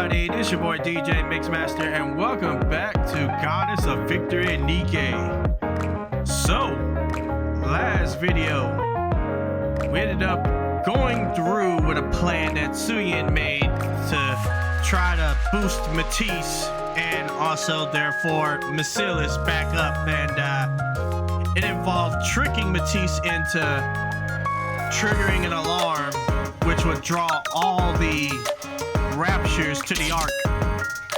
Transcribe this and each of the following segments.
everybody, this is your boy DJ Mixmaster, and welcome back to Goddess of Victory Nikke. So, last video, we ended up going through with a plan that Suyin made to try to boost Matisse and also therefore Macilis back up, and it involved tricking Matisse into triggering an alarm which would draw all the Raptures to the Ark,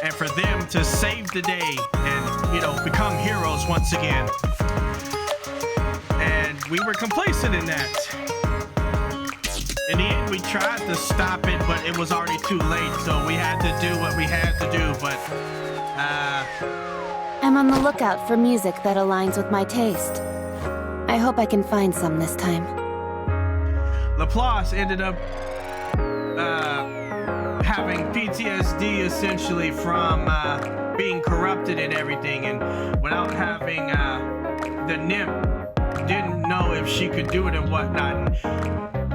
and for them to save the day and, you know, become heroes once again. And we were complacent in that. In the end, we tried to stop it, but it was already too late, so we had to do what we had to do, but, I'm on the lookout for music that aligns with my taste. I hope I can find some this time. Laplace ended up, having PTSD essentially from being corrupted and everything, and without having the nymph, didn't know if she could do it and whatnot, and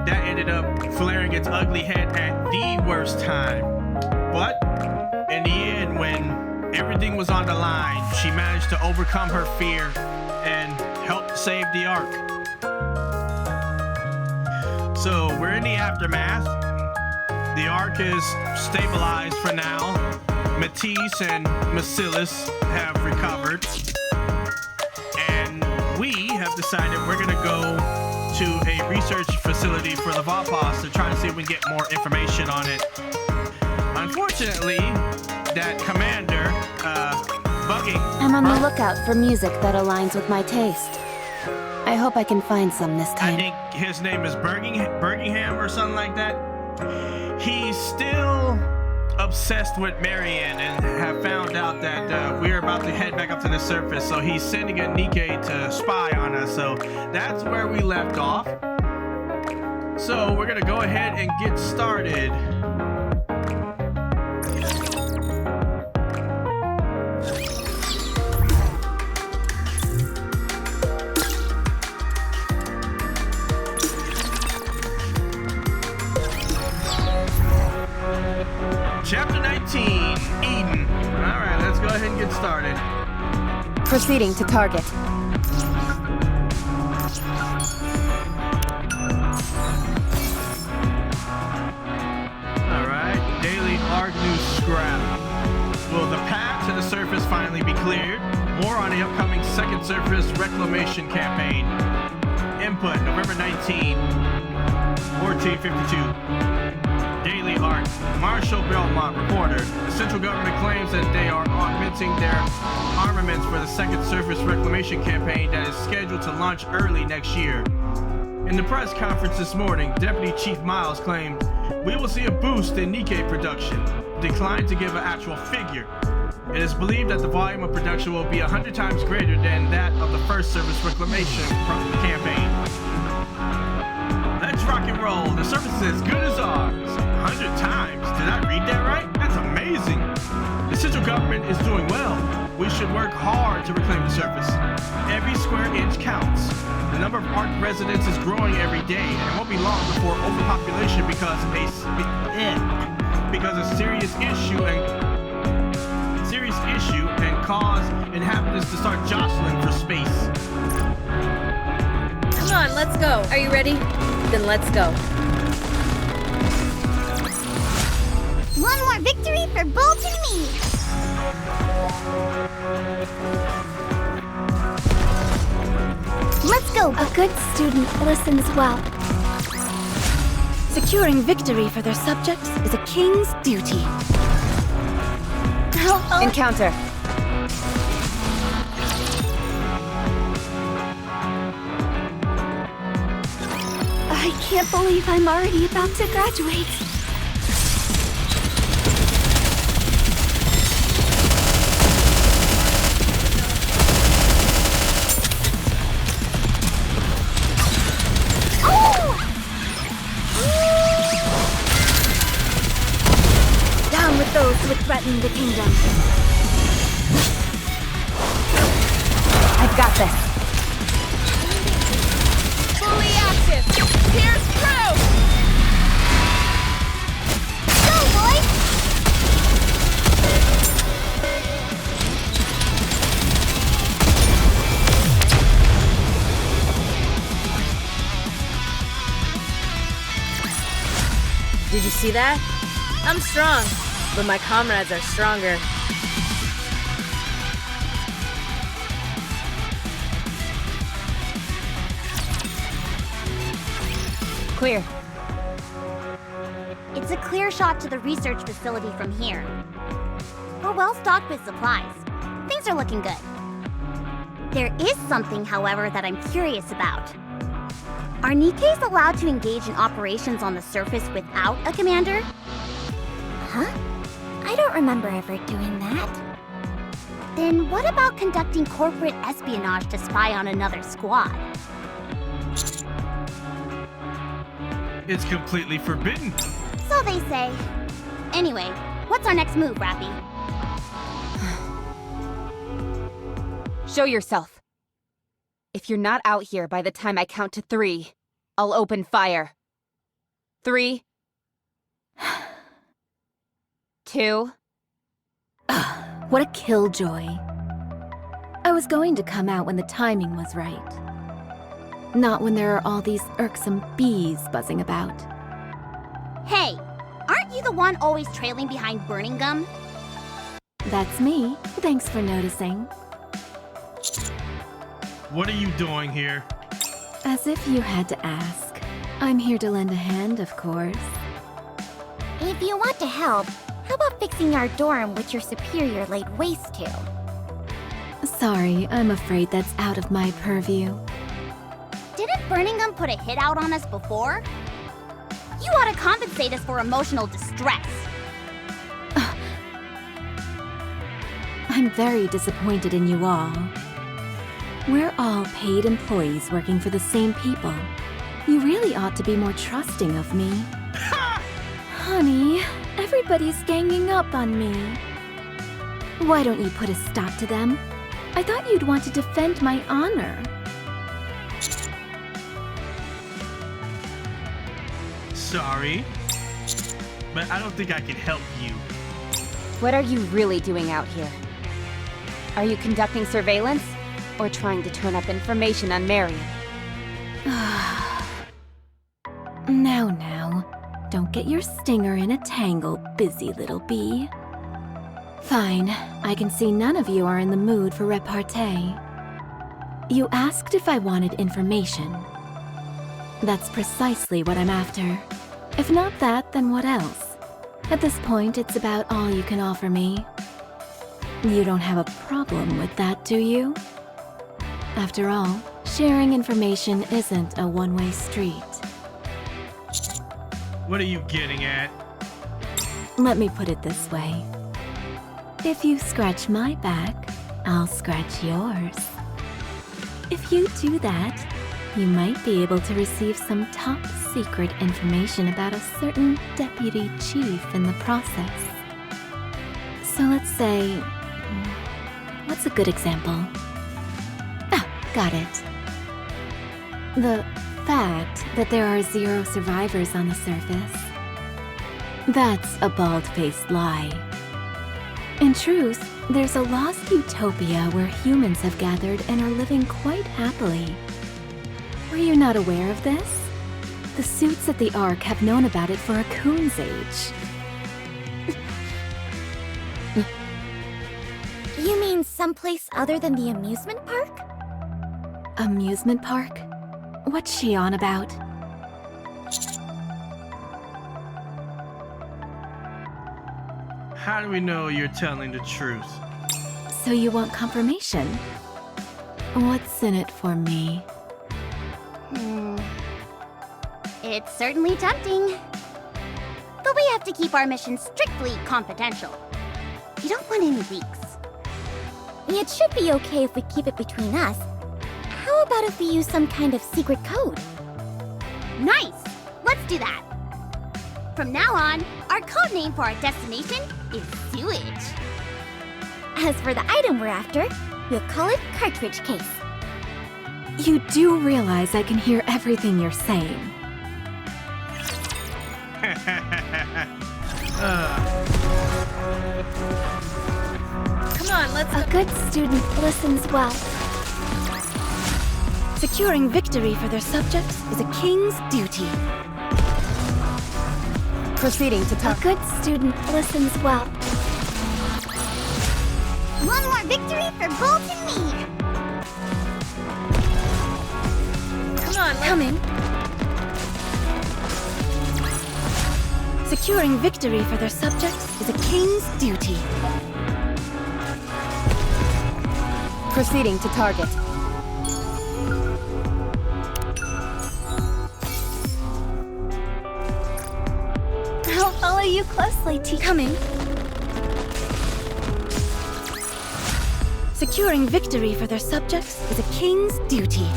that ended up flaring its ugly head at the worst time. But in the end, when everything was on the line, she managed to overcome her fear and help save the Ark. So we're in the aftermath. The Ark is stabilized for now. Matisse and Macilis have recovered. And we have decided we're gonna go to a research facility for the Vapas to try to see if we can get more information on it. Unfortunately, that commander, bugging. I'm on the lookout for music that aligns with my taste. I hope I can find some this time. I think his name is Bergingham or something like that. He's still obsessed with Marion and have found out that we're about to head back up to the surface, so he's sending a Nikke to spy on us. So that's where we left off. So we're gonna go ahead and get started. Chapter 19, Eden. Alright, let's go ahead and get started. Proceeding to target. Alright, daily Ark news scrap. Will the path to the surface finally be cleared? More on the upcoming second surface reclamation campaign. Input, November 19, 1452. Daily Ark. Marshal Belmont, reporter. The central government claims that they are augmenting their armaments for the second surface reclamation campaign that is scheduled to launch early next year. In the press conference this morning, Deputy Chief Miles claimed, "We will see a boost in Nikke production," declined to give an actual figure. It is believed that the volume of production will be 100 times greater than that of the first surface reclamation campaign. Let's rock and roll. The surface is as good as ours. 100 times. Did I read that right? That's amazing. The central government is doing well. We should work hard to reclaim the surface. Every square inch counts. The number of Ark residents is growing every day, and it won't be long before overpopulation becomes a serious issue and cause inhabitants to start jostling for space. Come on, let's go. Are you ready? Then let's go. One more victory for Bolt and me! Let's go! A good student listens well. Securing victory for their subjects is a king's duty. Encounter. I can't believe I'm already about to graduate. Down with those who would threaten the kingdom. I've got this. Fully active. Pierce through. Go, boys! Did you see that? I'm strong, but my comrades are stronger. Clear. It's a clear shot to the research facility from here. We're well stocked with supplies. Things are looking good. There is something, however, that I'm curious about. Are Nikkes allowed to engage in operations on the surface without a commander? Huh? I don't remember ever doing that. Then what about conducting corporate espionage to spy on another squad? It's completely forbidden. So they say. Anyway, what's our next move, Rappy? Show yourself. If you're not out here by the time I count to 3, I'll open fire. 3, 2. What a killjoy. I was going to come out when the timing was right. Not when there are all these irksome bees buzzing about. Hey, aren't you the one always trailing behind burning gum? That's me. Thanks for noticing. What are you doing here? As if you had to ask. I'm here to lend a hand, of course. If you want to help, how about fixing our dorm which your superior laid waste to? Sorry, I'm afraid that's out of my purview. Didn't Burning Gum put a hit out on us before? You ought to compensate us for emotional distress. I'm very disappointed in you all. We're all paid employees working for the same people. You really ought to be more trusting of me. Honey, everybody's ganging up on me. Why don't you put a stop to them? I thought you'd want to defend my honor. Sorry, but I don't think I can help you. What are you really doing out here? Are you conducting surveillance? Or trying to turn up information on Marion? Now. Don't get your stinger in a tangle, busy little bee. Fine. I can see none of you are in the mood for repartee. You asked if I wanted information. That's precisely what I'm after. If not that, then what else? At this point, it's about all you can offer me. You don't have a problem with that, do you? After all, sharing information isn't a one-way street. What are you getting at? Let me put it this way. If you scratch my back, I'll scratch yours. If you do that, you might be able to receive some top-secret information about a certain deputy chief in the process. So let's say... what's a good example? Got it. The fact that there are 0 survivors on the surface. That's a bald-faced lie. In truth, there's a lost utopia where humans have gathered and are living quite happily. Were you not aware of this? The suits at the Ark have known about it for a coon's age. You mean someplace other than the amusement park? Amusement park? What's she on about? How do we know you're telling the truth? So you want confirmation? What's in it for me? It's certainly tempting. But we have to keep our mission strictly confidential. You don't want any leaks. It should be okay if we keep it between us. How about if we use some kind of secret code? Nice! Let's do that! From now on, our code name for our destination is Sewage. As for the item we're after, we'll call it Cartridge Case. You do realize I can hear everything you're saying. Come on, let's go. A good student listens well. Securing victory for their subjects is a king's duty. Proceeding to A talk. good student listens well. One more victory for Bolt and me! Come on, Coming. Securing victory for their subjects is a king's duty. Proceeding to target. I'll follow you closely, Coming. Securing victory for their subjects is a king's duty.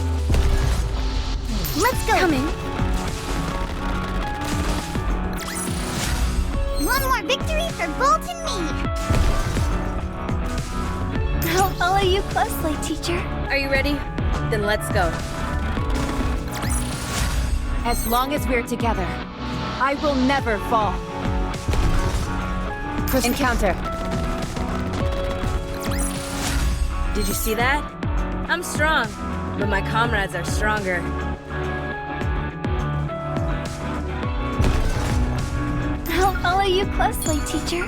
Let's go! Coming. One more victory for Bolt and me! I'll follow you closely, teacher. Are you ready? Then let's go. As long as we're together, I will never fall. Encounter. Did you see that? I'm strong, but my comrades are stronger. I'll follow you closely, teacher.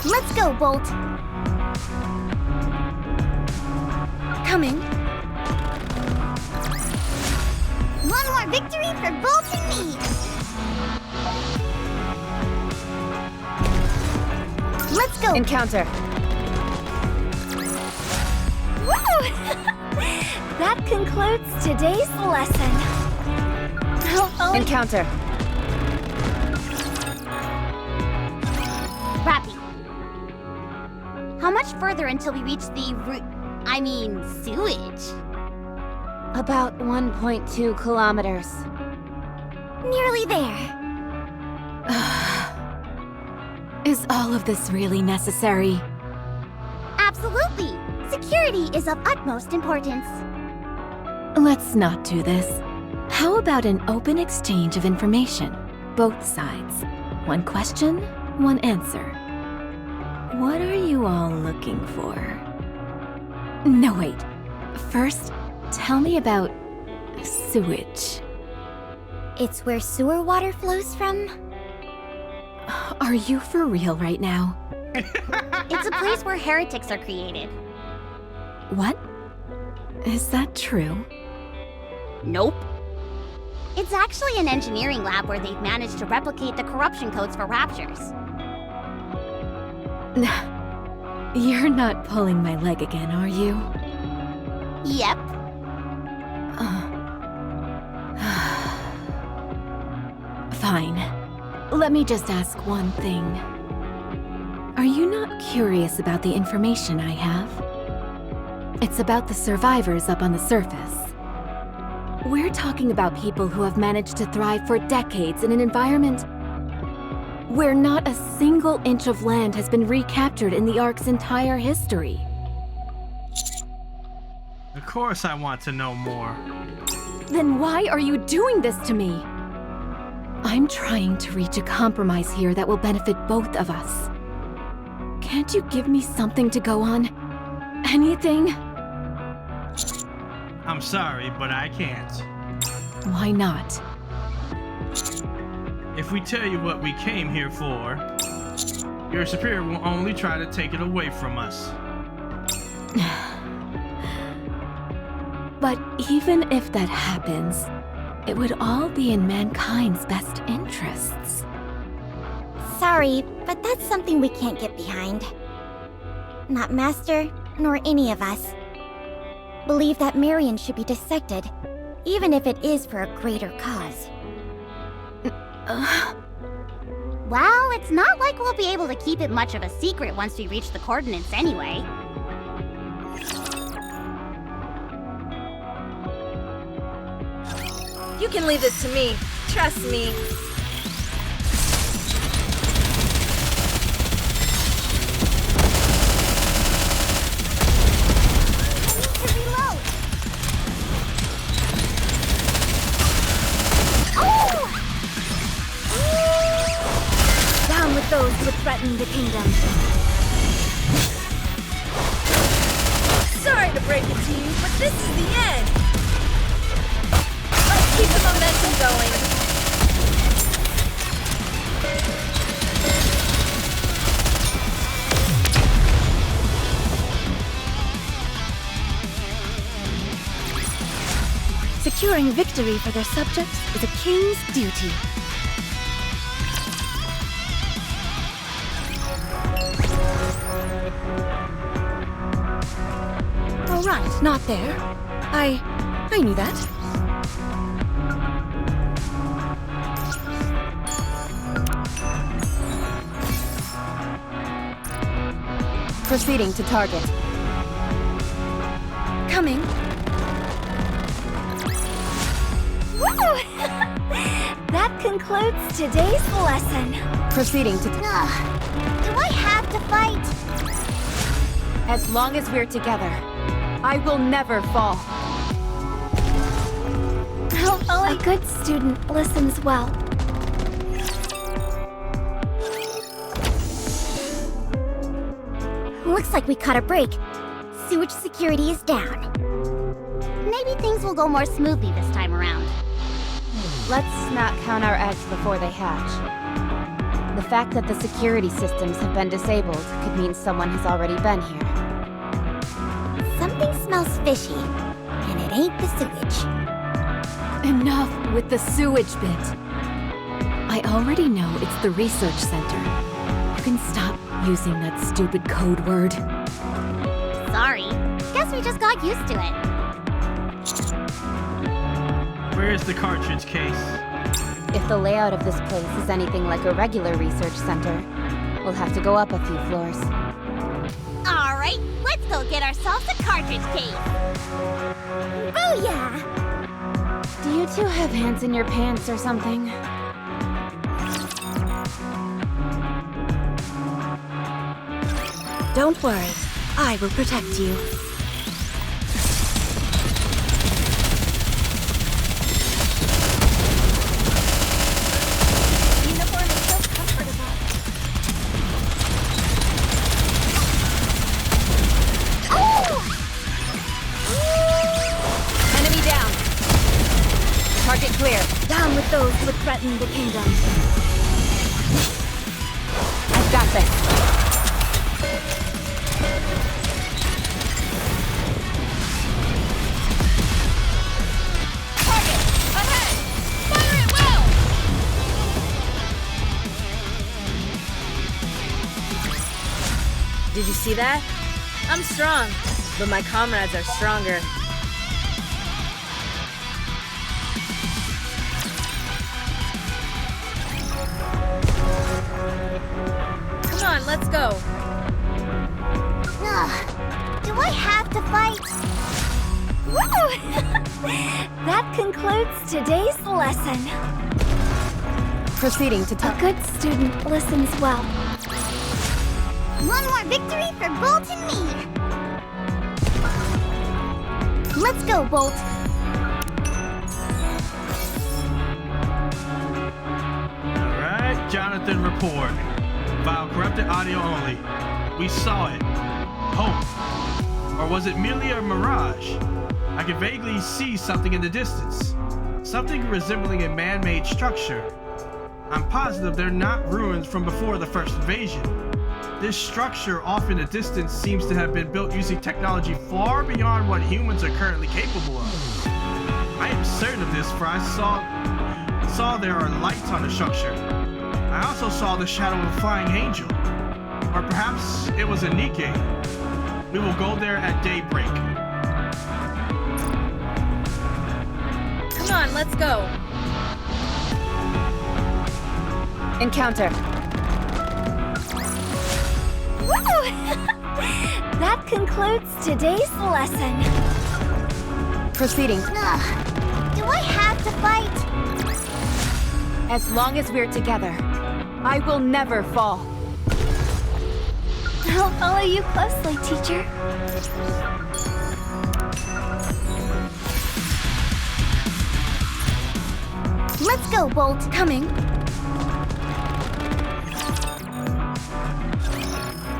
Let's go, Bolt! Coming. One more victory for Bolt and me! Let's go! Encounter. Woo! That concludes today's lesson. I'll follow Encounter. Rappy. How much further until we reach the sewage? About 1.2 kilometers. Nearly there. Is all of this really necessary? Absolutely. Security is of utmost importance. Let's not do this. How about an open exchange of information? Both sides. One question, one answer. What are you all looking for? No, wait. First, tell me about sewage. It's where sewer water flows from. Are you for real right now? It's a place where heretics are created. What? Is that true? Nope. It's actually an engineering lab where they've managed to replicate the corruption codes for Raptures. You're not pulling my leg again, are you? Yep. Fine. Let me just ask one thing. Are you not curious about the information I have? It's about the survivors up on the surface. We're talking about people who have managed to thrive for decades in an environment where not a single inch of land has been recaptured in the Ark's entire history. Of course I want to know more. Then why are you doing this to me? I'm trying to reach a compromise here that will benefit both of us. Can't you give me something to go on? Anything? I'm sorry, but I can't. Why not? If we tell you what we came here for, your superior will only try to take it away from us. But even if that happens, it would all be in mankind's best interests. Sorry, but that's something we can't get behind. Not Master, nor any of us. Believe that Marion should be dissected, even if it is for a greater cause. Well, it's not like we'll be able to keep it much of a secret once we reach the coordinates anyway. You can leave this to me. Trust me. Down with those who would threaten the kingdom. Sorry to break it to you, but this is the end. Let's keep the momentum going. Securing victory for their subjects is a king's duty. All right, not there. I knew that. Proceeding to target. Coming. Woo! That concludes today's lesson. Proceeding to... Do I have to fight? As long as we're together, I will never fall. A good student listens well. Looks like we caught a break. Sewage security is down. Maybe things will go more smoothly this time around. Let's not count our eggs before they hatch. The fact that the security systems have been disabled could mean someone has already been here. Something smells fishy, and it ain't the sewage. Enough with the sewage bit. I already know it's the research center. You can stop using that stupid code word. Sorry. Guess we just got used to it. Where is the cartridge case? If the layout of this place is anything like a regular research center, we'll have to go up a few floors. All right, let's go get ourselves a cartridge case. Booyah! Do you two have hands in your pants or something? Don't worry, I will protect you. Uniform is so comfortable. Enemy down. Target clear. Down with those who would threaten the kingdom. I've got this. Did you see that? I'm strong, but my comrades are stronger. Come on, let's go. Do I have to fight? Woo! That concludes today's lesson. Proceeding to A good student listens well. One more victory for Bolt and me. Let's go, Bolt. Alright, Jonathan, report. File corrupted audio only. We saw it. Hope. Or was it merely a mirage? I could vaguely see something in the distance. Something resembling a man-made structure. I'm positive they're not ruins from before the first invasion. This structure off in the distance seems to have been built using technology far beyond what humans are currently capable of. I am certain of this, for I saw there are lights on the structure. I also saw the shadow of a flying angel. Or perhaps it was a Nikke. We will go there at daybreak. Come on, let's go. Encounter. Woo! That concludes today's lesson. Proceeding. Do I have to fight? As long as we're together, I will never fall. I'll follow you closely, teacher. Let's go, Bolt. Coming.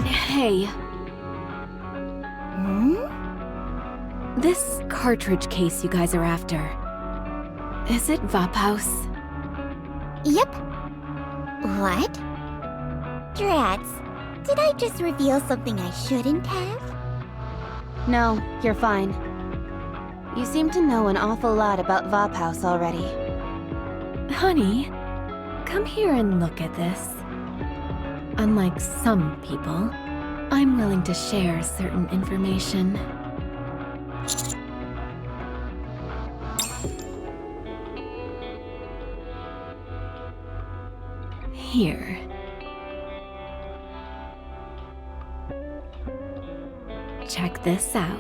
Hey. cartridge case you guys are after. Is it Vaphaus? Yep. What? Drats, did I just reveal something I shouldn't have? No, you're fine. You seem to know an awful lot about Vaphaus already. Honey, come here and look at this. Unlike some people, I'm willing to share certain information. Here. Check this out.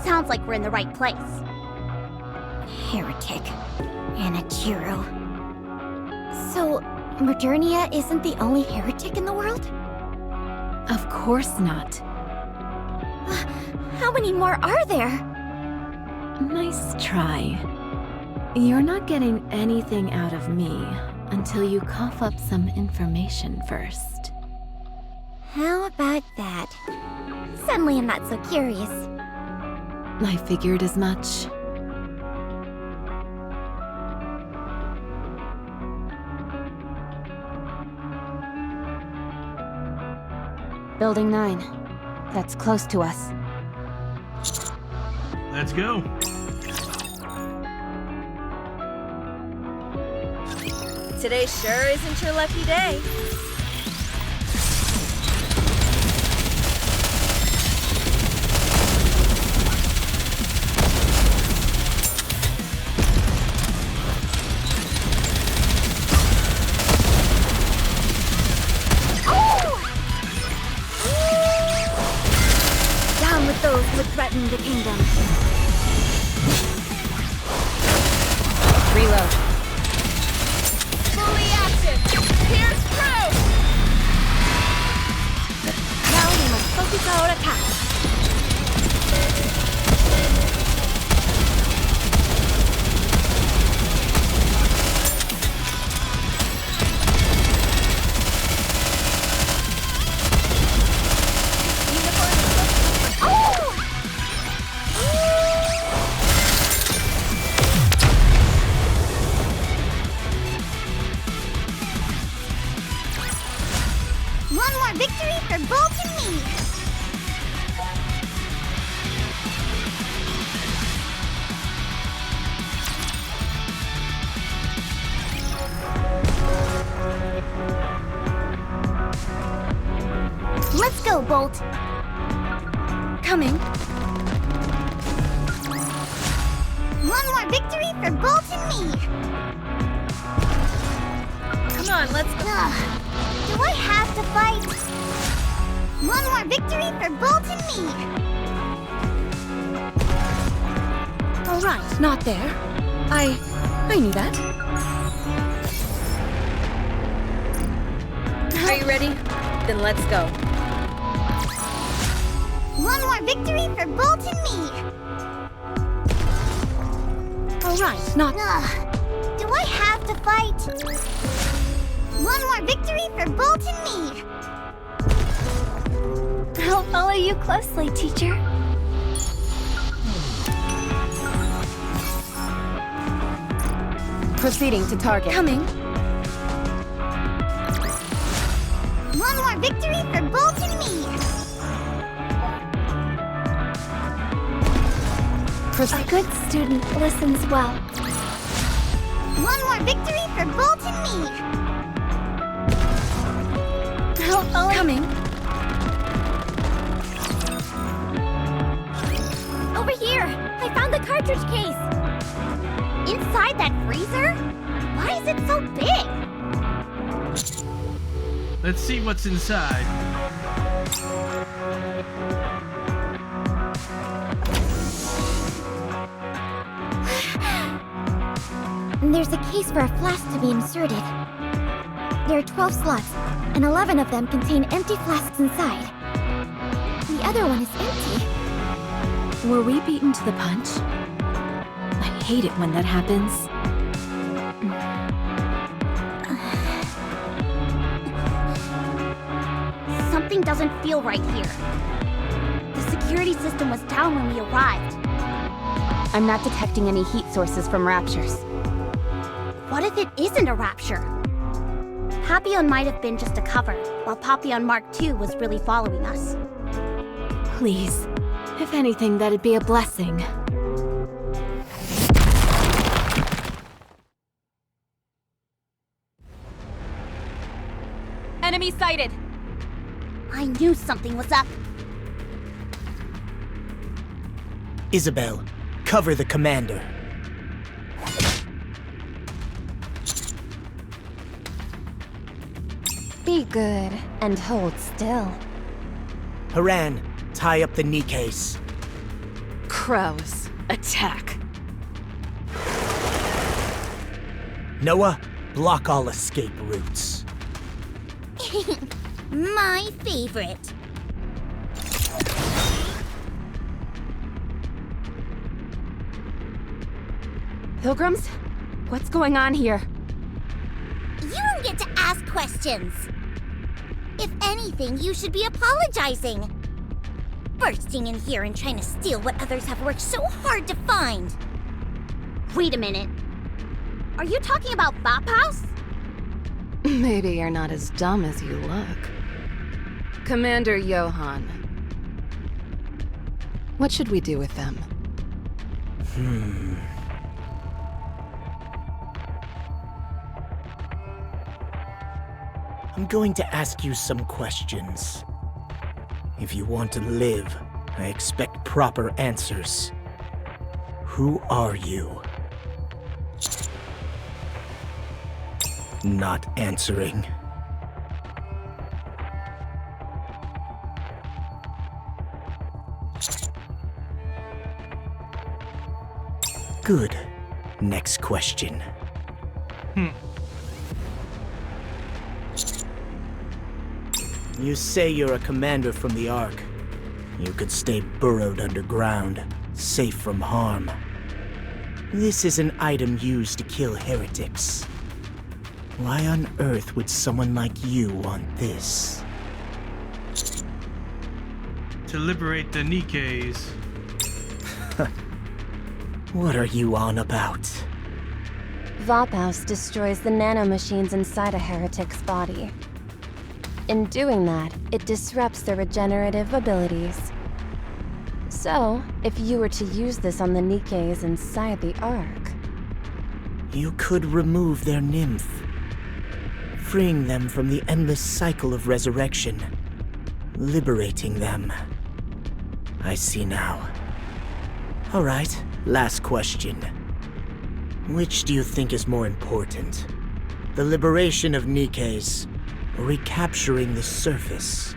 Sounds like we're in the right place. Heretic. Anichiro. So, Modernia isn't the only heretic in the world? Of course not. How many more are there? Nice try. You're not getting anything out of me until you cough up some information first. How about that? Suddenly I'm not so curious. I figured as much. Building 9. That's close to us. Let's go. Today sure isn't your lucky day. Those who threaten the kingdom. Reload. Fully active. Here's through. Now we must focus our attack. One more victory for Bolt and me! Let's go, Bolt! Coming. One more victory for Bolt and me! Come on, let's go. Ugh. Do I have to fight? One more victory for Bolt and me! Alright, not there. I knew that. Are you ready? Then let's go. One more victory for Bolt and me! Alright, not... Ugh. Do I have to fight? One more victory for Bolt and me! I'll follow you closely, teacher. Proceeding to target. Coming. One more victory for Bolt and me! A good student listens well. One more victory for Bolt and me! I'll follow. Coming. Over here! I found the cartridge case! Inside that freezer? Why is it so big? Let's see what's inside. There's a case for a flask to be inserted. There are 12 slots, and 11 of them contain empty flasks inside. The other one is empty. Were we beaten to the punch? I hate it when that happens. Something doesn't feel right here. The security system was down when we arrived. I'm not detecting any heat sources from Raptures. What if it isn't a Rapture? Papillon might have been just a cover, while Papillon Mark II was really following us. Please. If anything, that'd be a blessing. Enemy sighted! I knew something was up. Isabel, cover the commander. Be good and hold still. Haran, tie up the Nikkes. Crows, attack. Noah, block all escape routes. My favorite. Pilgrims? What's going on here? You don't get to ask questions. If anything, you should be apologizing. Bursting in here and trying to steal what others have worked so hard to find. Wait a minute. Are you talking about Bop House? Maybe you're not as dumb as you look. Commander Johan. What should we do with them? I'm going to ask you some questions. If you want to live, I expect proper answers. Who are you? Not answering. Good. Next question. You say you're a commander from the Ark. You could stay burrowed underground, safe from harm. This is an item used to kill heretics. Why on earth would someone like you want this? To liberate the Nikkes. What are you on about? Vophouse destroys the nanomachines inside a heretic's body. In doing that, it disrupts their regenerative abilities. So, if you were to use this on the Nikkes inside the Ark... You could remove their nymph, freeing them from the endless cycle of resurrection, liberating them. I see now. All right, last question. Which do you think is more important? The liberation of Nikkes, or recapturing the surface?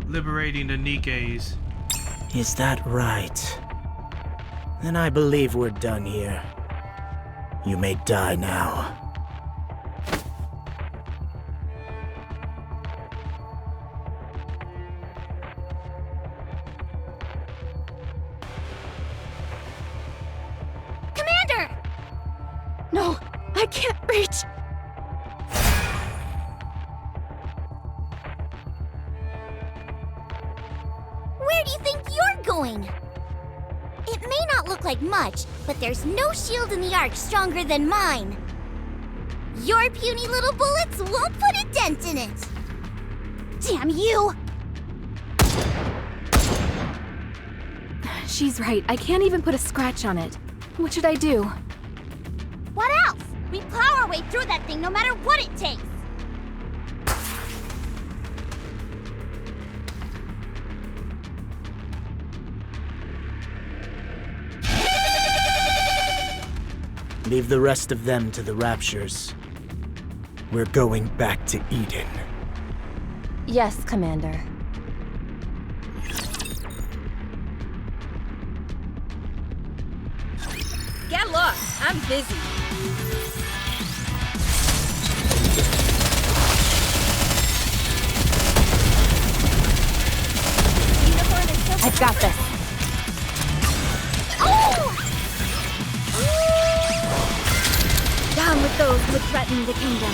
Liberating the Nikkes. Is that right? Then I believe we're done here. You may die now. Commander! No, I can't reach! Where do you think you're going? It may not look like much, but there's no shield in the Ark stronger than mine. Your puny little bullets won't put a dent in it. Damn you! She's right. I can't even put a scratch on it. What should I do? What else? We plow our way through that thing no matter what it takes. Leave the rest of them to the Raptures. We're going back to Eden. Yes, Commander. Get lost. I'm busy. I've got this. Down with those who threaten the kingdom.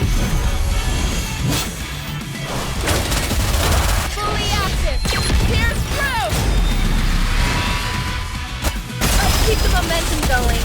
Fully active. Pierce through. Let's keep the momentum going.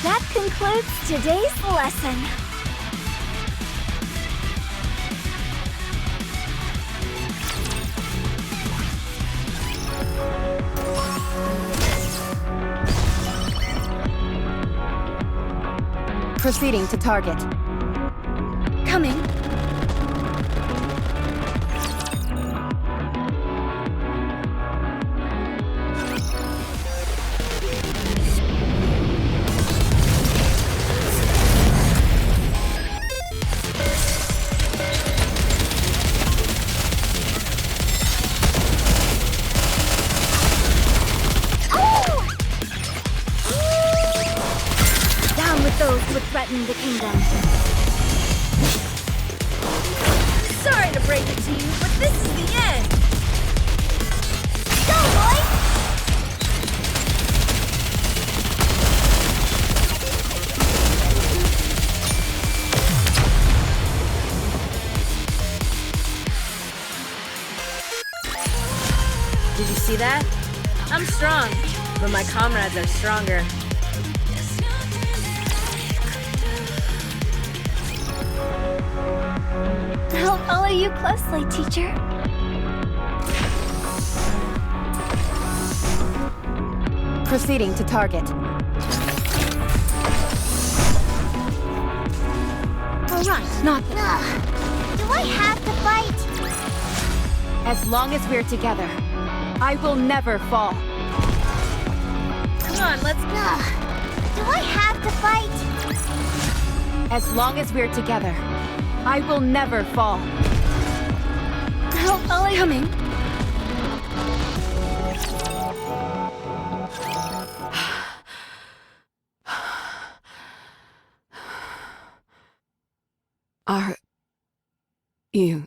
That concludes today's lesson. Proceeding to target. Coming. Those who would threaten the kingdom. Sorry to break it to you, but this is the end. Go, boy! Did you see that? I'm strong, but my comrades are stronger. I'll follow you closely, teacher. Proceeding to target. All right, not the... Do I have to fight? As long as we're together, I will never fall. Come on, let's go. Do I have to fight? As long as we're together, I will never fall. I'll follow you. Coming. Are you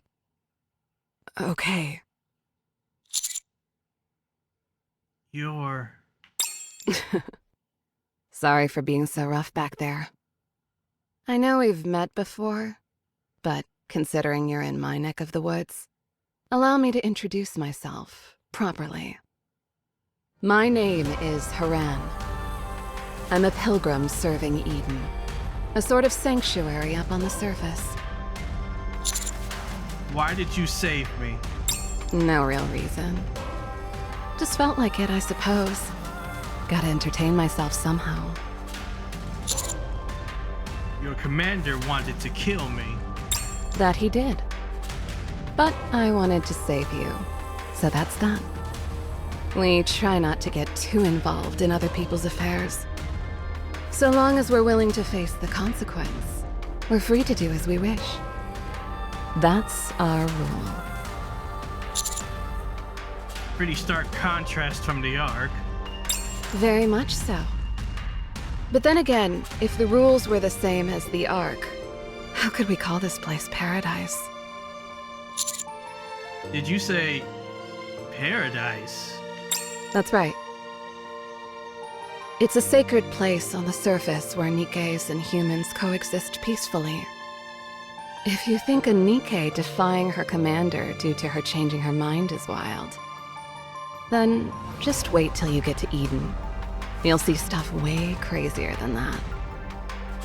okay? You're... Sorry for being so rough back there. I know we've met before, but considering you're in my neck of the woods, allow me to introduce myself properly. My name is Haran. I'm a pilgrim serving Eden, a sort of sanctuary up on the surface. Why did you save me? No real reason. Just felt like it, I suppose. Gotta entertain myself somehow. Your commander wanted to kill me. That he did. But I wanted to save you, so that's that. We try not to get too involved in other people's affairs. So long as we're willing to face the consequence, we're free to do as we wish. That's our rule. Pretty stark contrast from the Ark. Very much so. But then again, if the rules were the same as the Ark, how could we call this place paradise? Did you say paradise? That's right. It's a sacred place on the surface where Nikkes and humans coexist peacefully. If you think a Nikke defying her commander due to her changing her mind is wild, then just wait till you get to Eden. You'll see stuff way crazier than that.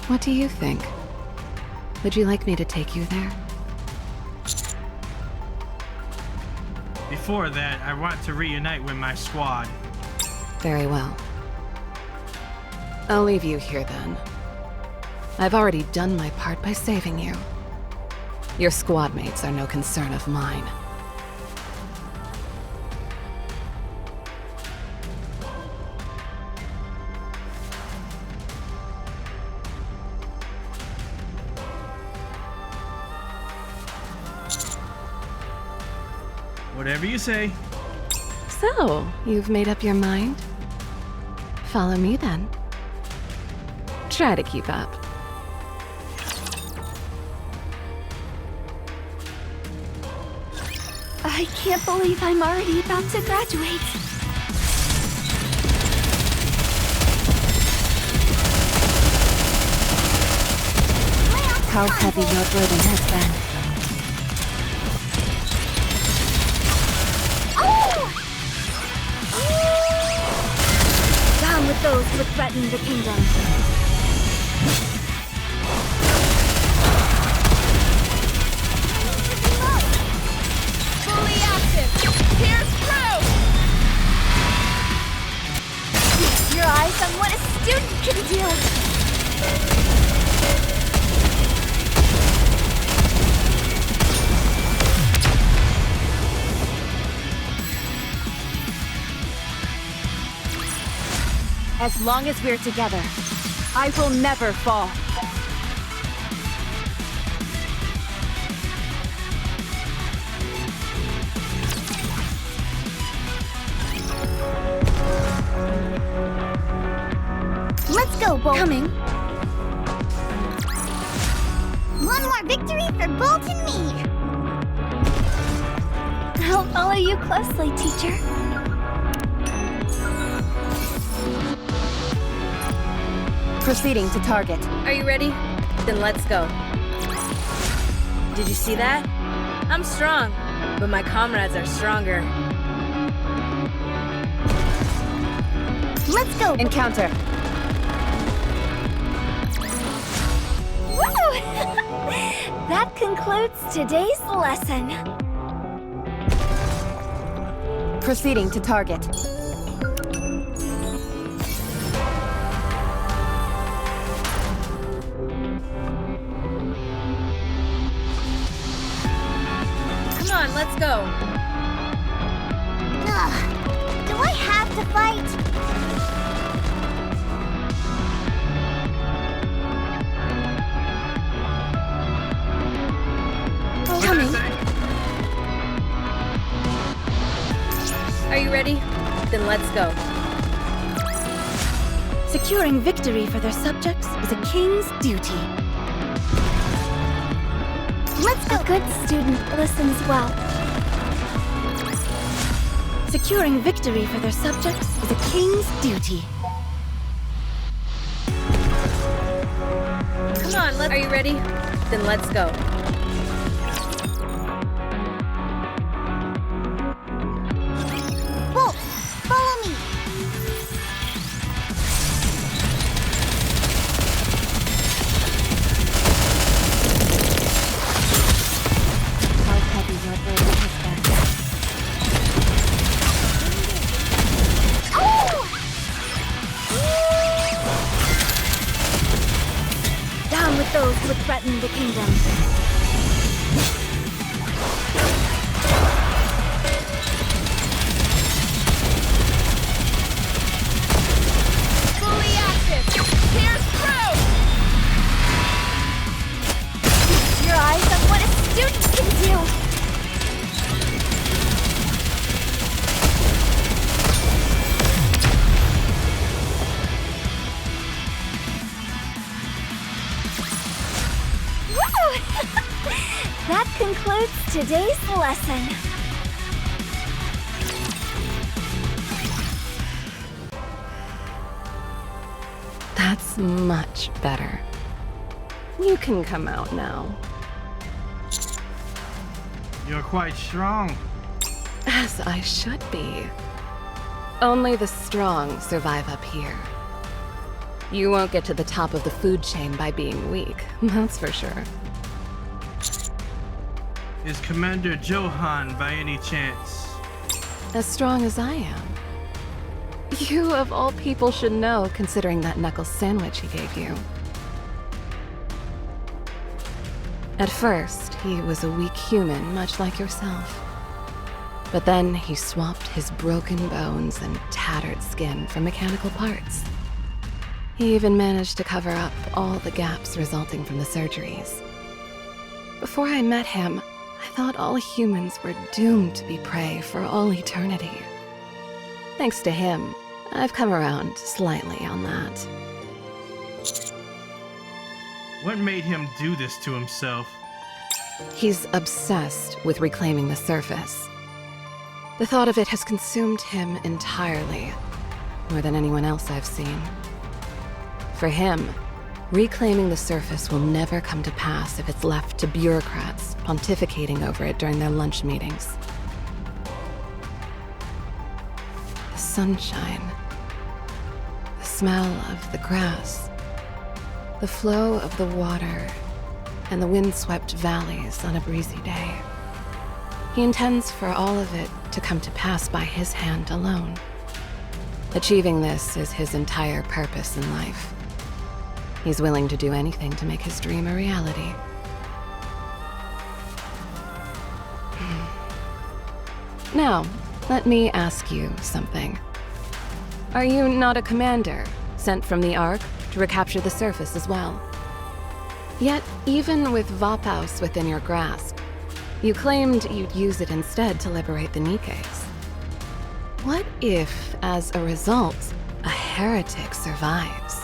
What do you think? Would you like me to take you there? Before that, I want to reunite with my squad. Very well. I'll leave you here then. I've already done my part by saving you. Your squad mates are no concern of mine. Whatever you say. So, you've made up your mind? Follow me then. Try to keep up. I can't believe I'm already about to graduate. How heavy your burden has been. Down with those who threaten the kingdom. Fully active! Pierce through! Your eyes on what a student can do. As long as we're together, I will never fall. Let's go, Bolt. Coming. One more victory for Bolt and me. I'll follow you closely, teacher. Proceeding to target. Are you ready? Then let's go. Did you see that? I'm strong, but my comrades are stronger. Let's go. Encounter. Woo! That concludes today's lesson. Proceeding to target. Come on, let's go. Ugh. Do I have to fight? Coming. Are you ready? Then let's go. Securing victory for their subjects is a king's duty. Let's go. A good student listens well. Securing victory for their subjects is a king's duty. Come on, are you ready? Then let's go. Bolt, follow me. How heavy your burden has been. Down with those who threaten the kingdom. Fully active! Pierce through! Your eyes on what a student can do. Woo! That concludes today's lesson. That's much better. You can come out now. You're quite strong. As I should be. Only the strong survive up here. You won't get to the top of the food chain by being weak, that's for sure. Is Commander Johan by any chance? As strong as I am. You of all people should know, considering that knuckle sandwich he gave you. At first, he was a weak human, much like yourself. But then he swapped his broken bones and tattered skin for mechanical parts. He even managed to cover up all the gaps resulting from the surgeries. Before I met him, I thought all humans were doomed to be prey for all eternity. Thanks to him, I've come around slightly on that. What made him do this to himself? He's obsessed with reclaiming the surface. The thought of it has consumed him entirely, more than anyone else I've seen. For him, reclaiming the surface will never come to pass if it's left to bureaucrats pontificating over it during their lunch meetings. The sunshine, the smell of the grass, the flow of the water, and the windswept valleys on a breezy day. He intends for all of it to come to pass by his hand alone. Achieving this is his entire purpose in life. He's willing to do anything to make his dream a reality. Now, let me ask you something. Are you not a commander, sent from the Ark to recapture the surface as well? Yet, even with Vophaus within your grasp, you claimed you'd use it instead to liberate the Nikkes. What if, as a result, a heretic survives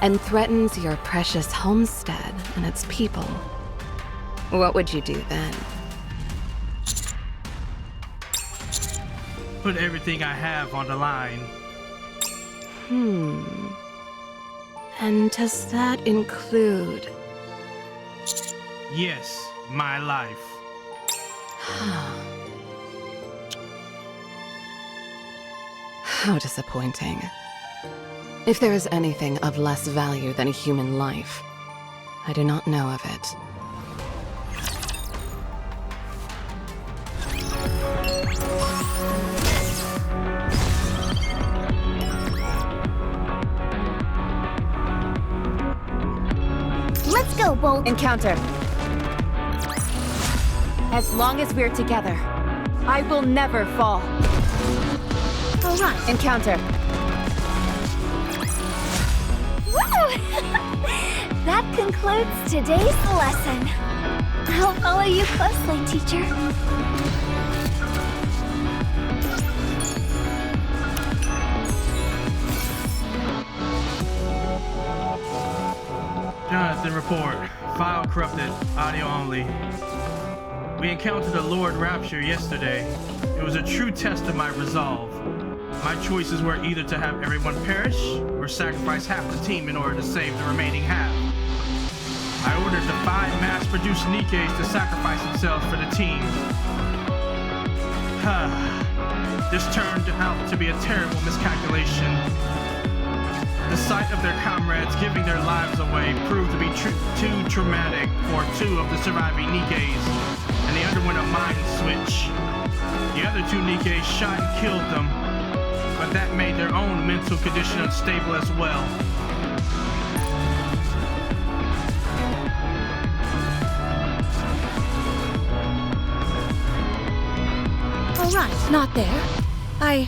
and threatens your precious homestead and its people? What would you do then? Put everything I have on the line. And does that include... Yes, my life. How disappointing. If there is anything of less value than a human life, I do not know of it. Let's go, Bolt. Encounter. As long as we're together, I will never fall. All right. Encounter. Woo! That concludes today's lesson. I'll follow you closely, teacher. Jonathan report. File corrupted. Audio only. We encountered the Lord Rapture yesterday. It was a true test of my resolve. My choices were either to have everyone perish or sacrifice half the team in order to save the remaining half. I ordered the 5 mass-produced Nikkes to sacrifice themselves for the team. This turned out to be a terrible miscalculation. The sight of their comrades giving their lives away proved to be too traumatic for 2 of the surviving Nikkes, and they underwent a mind switch. The other 2 Nikkes shot and killed them, but that made their own mental condition unstable as well. All right, not there. I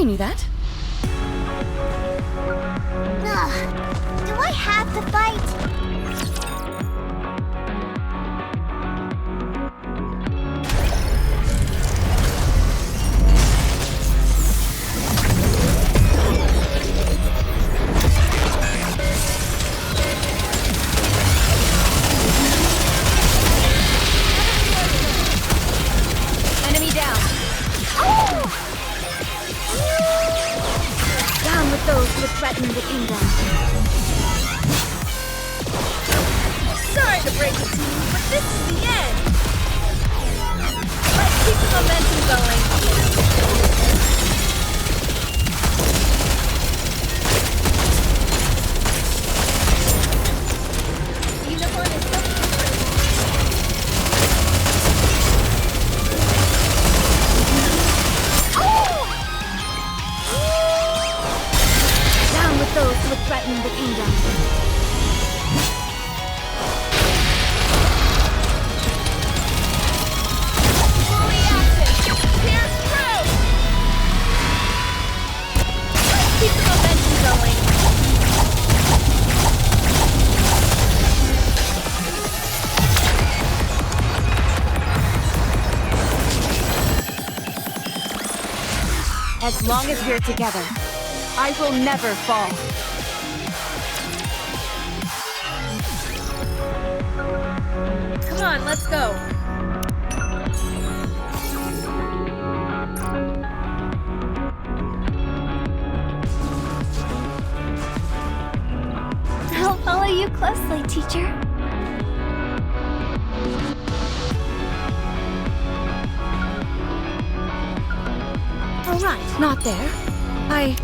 knew that. Ugh. Do I have to fight? Enemy down. Down with those who threaten the kingdom. As long as we're together, I will never fall. Come on, let's go. I'll follow you closely, teacher. All right, not there. I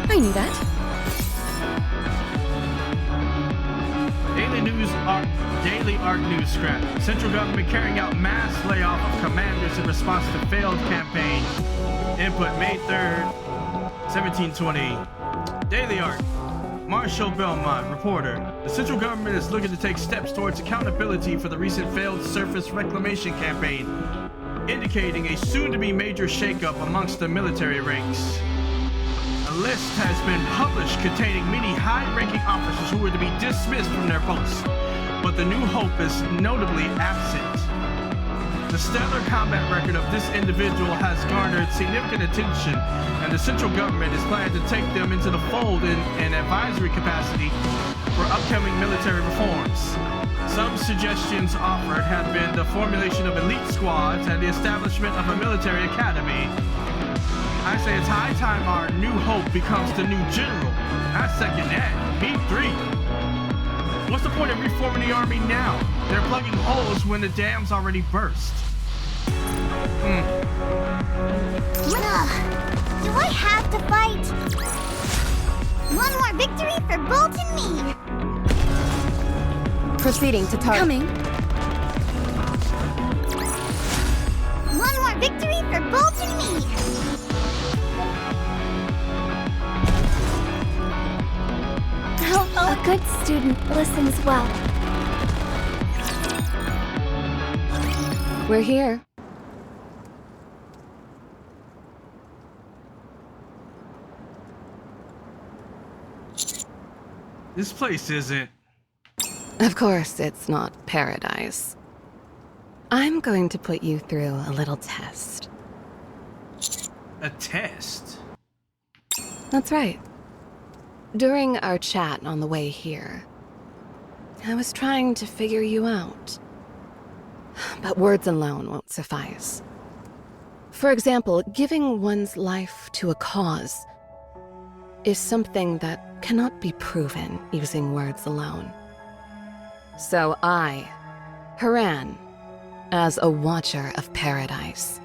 knew that. Daily ARC news scrap. Central government carrying out mass layoff of commanders in response to failed campaign. Input May 3rd, 1720. Daily ARC. Marshall Belmont, reporter. The central government is looking to take steps towards accountability for the recent failed surface reclamation campaign, indicating a soon-to-be major shakeup amongst the military ranks. A list has been published containing many high-ranking officers who were to be dismissed from their posts, but the New Hope is notably absent. The stellar combat record of this individual has garnered significant attention, and the central government is planning to take them into the fold in an advisory capacity for upcoming military reforms. Some suggestions offered have been the formulation of elite squads and the establishment of a military academy. I say it's high time our New Hope becomes the new general. I second that. Me three. What's the point of reforming the army now? They're plugging holes when the dam's already burst. Do I have to fight? One more victory for Bolt and me. Proceeding to target. Coming. One more victory for Bolt and me. A good student listens well. We're here. This place isn't... Of course, it's not paradise. I'm going to put you through a little test. a test. That's right. During our chat on the way here, I was trying to figure you out. But words alone won't suffice. For example, giving one's life to a cause is something that cannot be proven using words alone. So I, Haran, as a Watcher of Paradise,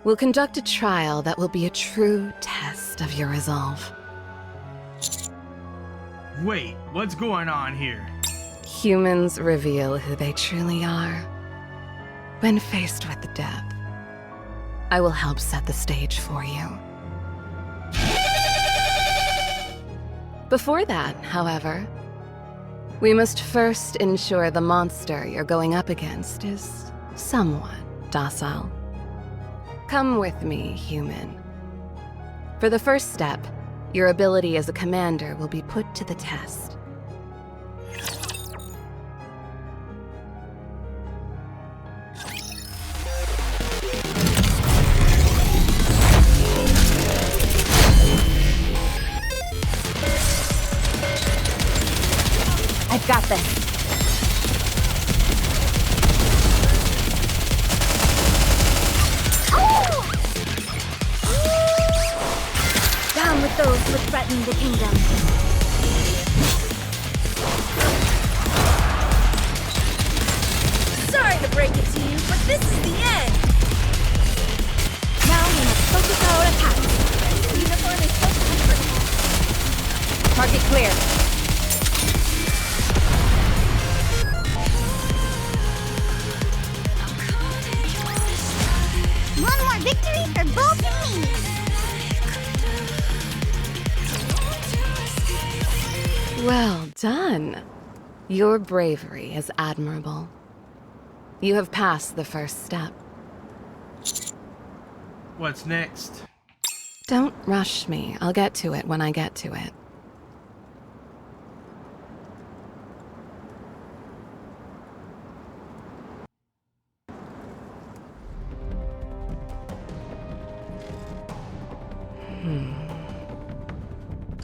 will conduct a trial that will be a true test of your resolve. Wait, what's going on here? Humans reveal who they truly are when faced with death. I will help set the stage for you. Before that, however, we must first ensure the monster you're going up against is somewhat docile. Come with me, human. For the first step, your ability as a commander will be put to the test. I've got this. Down with those who threaten the kingdom. Sorry to break it to you, but this is the end. Now we must focus our attacks. The uniform is focused. Target clear. One more victory for both of me. Well done. Your bravery is admirable. You have passed the first step. What's next? Don't rush me. I'll get to it when I get to it.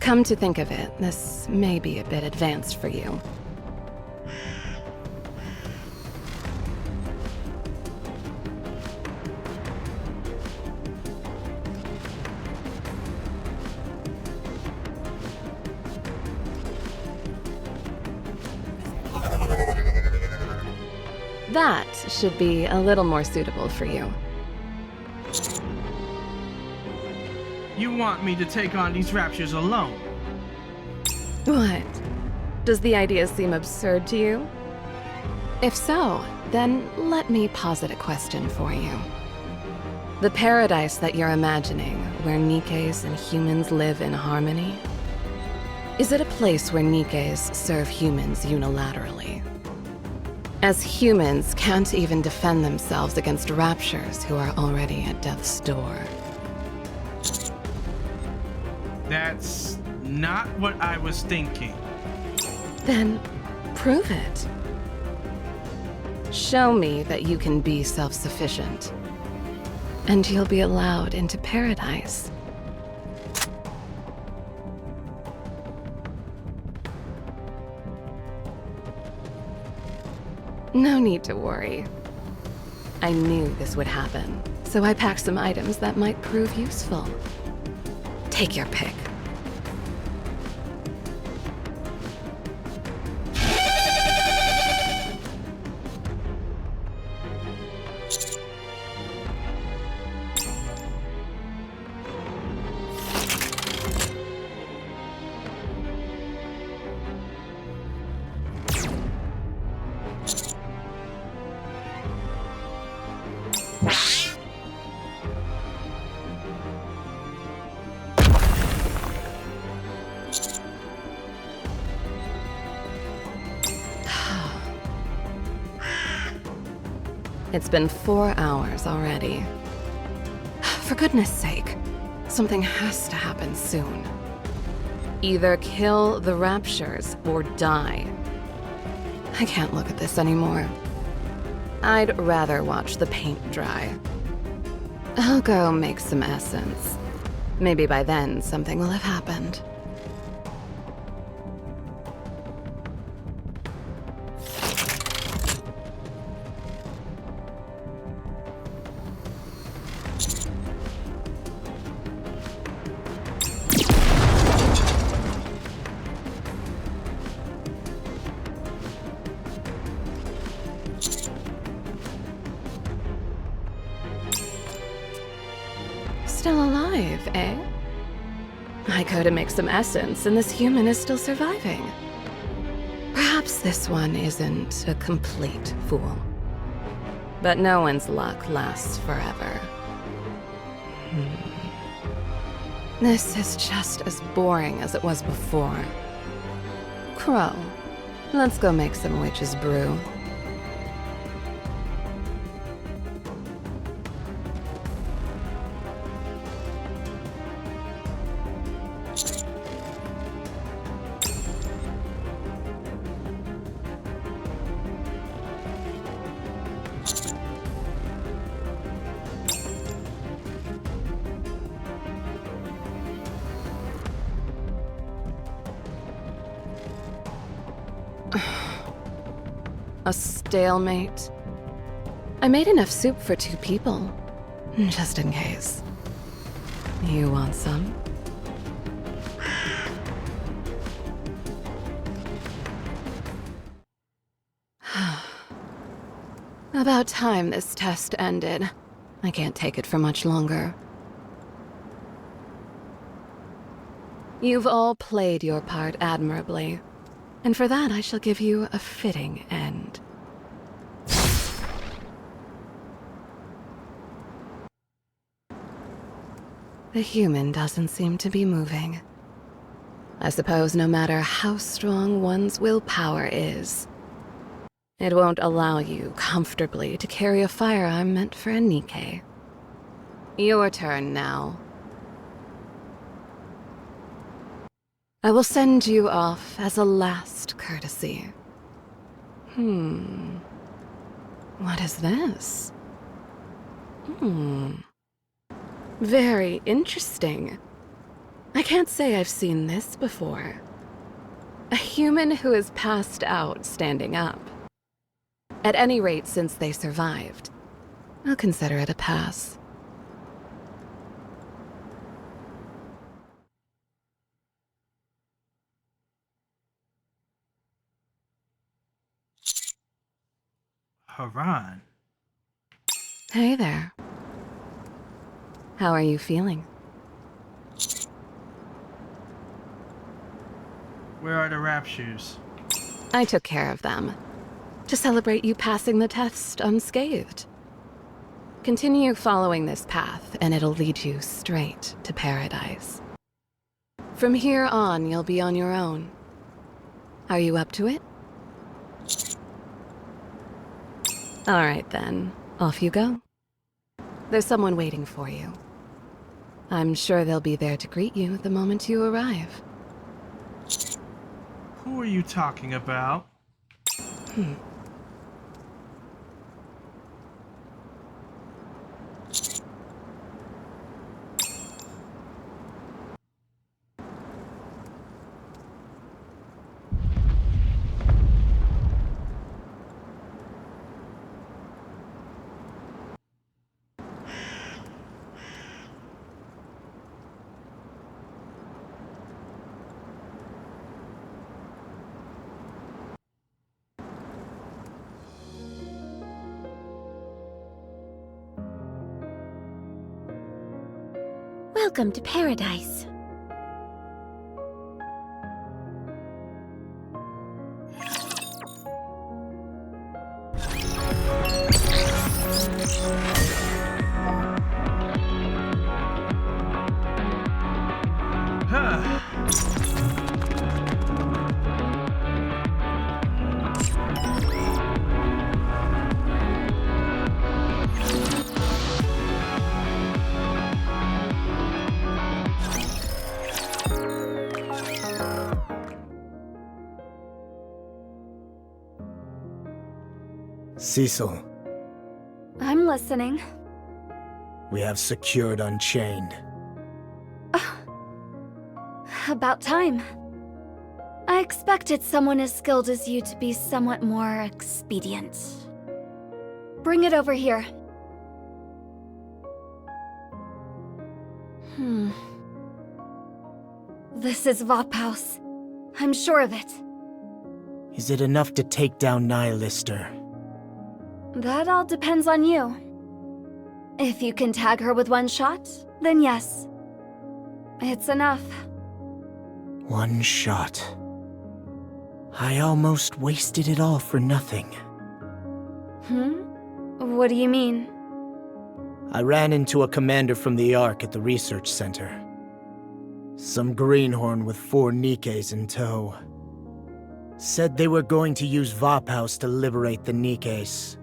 Come to think of it, this may be a bit advanced for you. That should be a little more suitable for you. You want me to take on these Raptures alone? What? Does the idea seem absurd to you? If so, then let me posit a question for you. The paradise that you're imagining, where Nikkes and humans live in harmony, is it a place where Nikkes serve humans unilaterally? As humans can't even defend themselves against Raptures who are already at death's door. That's not what I was thinking. Then prove it. Show me that you can be self-sufficient, and you'll be allowed into paradise. No need to worry. I knew this would happen, so I packed some items that might prove useful. Take your pick. It's been 4 hours already. For goodness sake, something has to happen soon. Either kill the Raptures or die. I can't look at this anymore. I'd rather watch the paint dry. I'll go make some essence. Maybe by then something will have happened. Still alive, eh? I go to make some essence, and this human is still surviving. Perhaps this one isn't a complete fool. But no one's luck lasts forever. This is just as boring as it was before. Crow, let's go make some witch's brew. A stalemate. I made enough soup for 2 people, just in case. You want some? About time this test ended. I can't take it for much longer. You've all played your part admirably, and for that I shall give you a fitting end. The human doesn't seem to be moving. I suppose no matter how strong one's willpower is, it won't allow you comfortably to carry a firearm meant for a Nikke. Your turn now. I will send you off as a last courtesy. What is this? Very interesting. I can't say I've seen this before. A human who has passed out standing up. At any rate, since they survived. I'll consider it a pass. Haran. Hey there. How are you feeling? Where are the Raptures? I took care of them. To celebrate you passing the test unscathed. Continue following this path, and it'll lead you straight to paradise. From here on, you'll be on your own. Are you up to it? All right then, off you go. There's someone waiting for you. I'm sure they'll be there to greet you the moment you arrive. Who are you talking about? Welcome to paradise. Huh. Cecil, I'm listening. we have secured Unchained. About time. I expected someone as skilled as you to be somewhat more expedient. Bring it over here. This is Vophouse. I'm sure of it. Is it enough to take down Nihilister? That all depends on you. If you can tag her with one shot, then yes. It's enough. One shot. I almost wasted it all for nothing. What do you mean? I ran into a commander from the Ark at the research center. Some greenhorn with 4 Nikkes in tow. Said they were going to use Vophouse to liberate the Nikkes.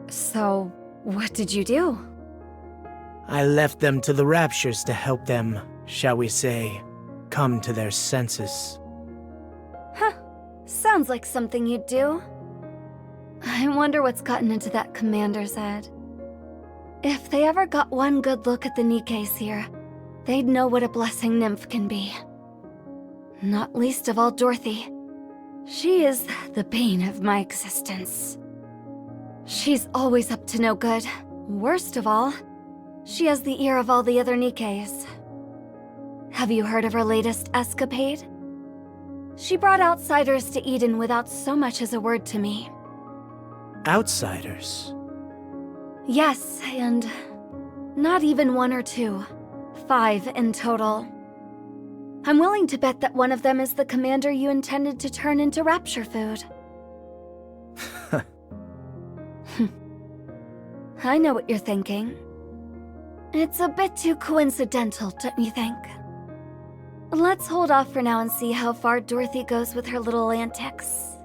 So, what did you do? I left them to the Raptures to help them, shall we say, come to their senses. Sounds like something you'd do. I wonder what's gotten into that commander's head. If they ever got one good look at the Nikkes here, they'd know what a blessing nymph can be. Not least of all Dorothy. She is the bane of my existence. She's always up to no good. Worst of all, she has the ear of all the other Nikkes. Have you heard of her latest escapade? She brought outsiders to Eden without so much as a word to me. Outsiders? Yes, and not even 1 or 2. 5 in total. I'm willing to bet that one of them is the commander you intended to turn into Rapture food. I know what you're thinking. It's a bit too coincidental, don't you think? Let's hold off for now and see how far Dorothy goes with her little antics.